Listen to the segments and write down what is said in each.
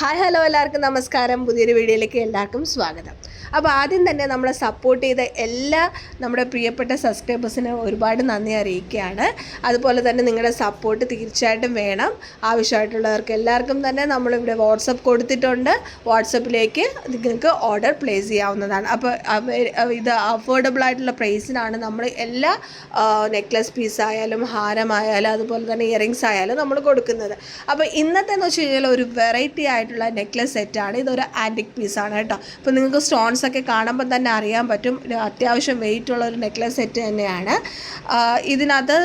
Hi hello എല്ലാവർക്കും നമസ്കാരം. പുതിയൊരു വീഡിയോയിലേക്ക് എല്ലാവർക്കും സ്വാഗതം. അപ്പോൾ ആദ്യം തന്നെ നമ്മളെ സപ്പോർട്ട് ചെയ്ത എല്ലാ നമ്മുടെ പ്രിയപ്പെട്ട സബ്സ്ക്രൈബേഴ്സിന് ഒരുപാട് നന്ദി അറിയിക്കുകയാണ്. അതുപോലെ തന്നെ നിങ്ങളുടെ സപ്പോർട്ട് തീർച്ചയായിട്ടും വേണം. ആവശ്യമായിട്ടുള്ളവർക്ക് എല്ലാവർക്കും തന്നെ നമ്മളിവിടെ വാട്സപ്പ് കൊടുത്തിട്ടുണ്ട്. വാട്സപ്പിലേക്ക് നിങ്ങൾക്ക് ഓർഡർ പ്ലേസ് ചെയ്യാവുന്നതാണ്. അപ്പോൾ ഇത് അഫോർഡബിൾ ആയിട്ടുള്ള പ്രൈസിനാണ് നമ്മൾ എല്ലാ നെക്ലസ് പീസായാലും ഹാരമായാലും അതുപോലെ തന്നെ ഇയറിങ്സ് ആയാലും നമ്മൾ കൊടുക്കുന്നത്. അപ്പോൾ ഇന്നത്തെ എന്ന് വെച്ച് കഴിഞ്ഞാൽ ഒരു വെറൈറ്റി ആയിട്ടുള്ള നെക്ലസ് സെറ്റാണ്. ഇതൊരു ആൻറ്റിക് പീസാണ് കേട്ടോ. അപ്പോൾ നിങ്ങൾക്ക് സ്റ്റോൺസ് ഒക്കെ കാണുമ്പോൾ തന്നെ അറിയാൻ പറ്റും അത്യാവശ്യം വെയിറ്റ് ഉള്ള ഒരു നെക്ലസ് സെറ്റ് തന്നെയാണ്. ഇതിനകത്ത്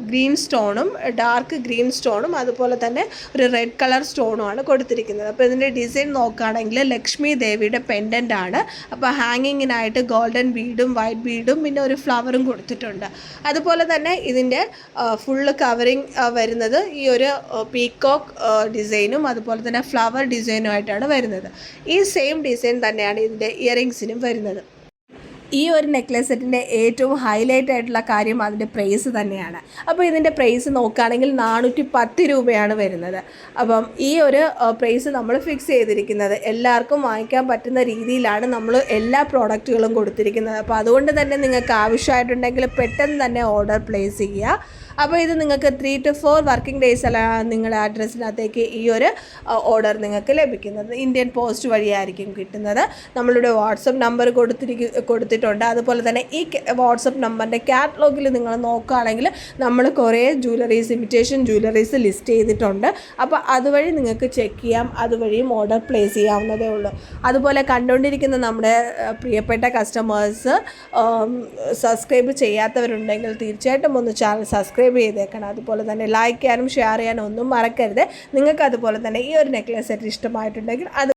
ഗ്രീൻ സ്റ്റോണും ഡാർക്ക് ഗ്രീൻ സ്റ്റോണും അതുപോലെ തന്നെ ഒരു റെഡ് കളർ സ്റ്റോണുമാണ് കൊടുത്തിരിക്കുന്നത്. അപ്പോൾ ഇതിൻ്റെ ഡിസൈൻ നോക്കുകയാണെങ്കിൽ ലക്ഷ്മി ദേവിയുടെ പെൻഡൻ്റ് ആണ്. അപ്പോൾ ഹാങ്ങിങ്ങിനായിട്ട് ഗോൾഡൻ ബീഡും വൈറ്റ് ബീഡും പിന്നെ ഒരു ഫ്ലവറും കൊടുത്തിട്ടുണ്ട്. അതുപോലെ തന്നെ ഇതിൻ്റെ ഫുള്ള് കവറിങ് വരുന്നത് ഈ ഒരു പീക്കോക്ക് ഡിസൈനും അതുപോലെ തന്നെ ഫ്ലവർ ഡിസൈനുമായിട്ടാണ് വരുന്നത്. ഈ സെയിം ഡിസൈൻ തന്നെയാണ് ഇതിൻ്റെ ഇയറിങ്സിനും വരുന്നത്. ഈ ഒരു നെക്ലസ് സെറ്റിൻ്റെ ഏറ്റവും ഹൈലൈറ്റ് ആയിട്ടുള്ള കാര്യം അതിൻ്റെ പ്രൈസ് തന്നെയാണ്. അപ്പോൾ ഇതിൻ്റെ പ്രൈസ് നോക്കുകയാണെങ്കിൽ 410 രൂപയാണ് വരുന്നത്. അപ്പം ഈ ഒരു പ്രൈസ് നമ്മൾ ഫിക്സ് ചെയ്തിരിക്കുന്നത് എല്ലാവർക്കും വാങ്ങിക്കാൻ പറ്റുന്ന രീതിയിലാണ് നമ്മൾ എല്ലാ പ്രോഡക്റ്റുകളും കൊടുത്തിരിക്കുന്നത്. അപ്പോൾ അതുകൊണ്ട് തന്നെ നിങ്ങൾക്ക് ആവശ്യമായിട്ടുണ്ടെങ്കിൽ പെട്ടെന്ന് തന്നെ ഓർഡർ പ്ലേസ് ചെയ്യുക. അപ്പോൾ ഇത് നിങ്ങൾക്ക് 3 to 4 വർക്കിംഗ് ഡേയ്സിലാണ് നിങ്ങളുടെ അഡ്രസ്സിനകത്തേക്ക് ഈ ഒരു ഓർഡർ നിങ്ങൾക്ക് ലഭിക്കുന്നത്. ഇന്ത്യൻ പോസ്റ്റ് വഴിയായിരിക്കും കിട്ടുന്നത്. നമ്മളുടെ വാട്സപ്പ് നമ്പർ കൊടുത്തിട്ടുണ്ട്. അതുപോലെ തന്നെ ഈ വാട്സപ്പ് നമ്പറിൻ്റെ കാറ്റലോഗിൽ നിങ്ങൾ നോക്കുകയാണെങ്കിൽ നമ്മൾ കുറേ ജ്വല്ലറീസ് ഇമിറ്റേഷൻ ജ്വല്ലറീസ് ലിസ്റ്റ് ചെയ്തിട്ടുണ്ട്. അപ്പോൾ അതുവഴി നിങ്ങൾക്ക് ചെക്ക് ചെയ്യാം. അതുവഴിയും ഓർഡർ പ്ലേസ് ചെയ്യാവുന്നതേ ഉള്ളൂ. അതുപോലെ കണ്ടുകൊണ്ടിരിക്കുന്ന നമ്മുടെ പ്രിയപ്പെട്ട കസ്റ്റമേഴ്സ് സബ്സ്ക്രൈബ് ചെയ്യാത്തവരുണ്ടെങ്കിൽ തീർച്ചയായിട്ടും ഒന്ന് ചാനൽ സബ്സ്ക്രൈബ് ചെയ്തേക്കണം. അതുപോലെ തന്നെ ലൈക്ക് ചെയ്യാനും ഷെയർ ചെയ്യാനും ഒന്നും മറക്കരുത്. നിങ്ങൾക്ക് അതുപോലെ തന്നെ ഈ ഒരു നെക്ലസ് സെറ്റ് ഇഷ്ടമായിട്ടുണ്ടെങ്കിൽ അത്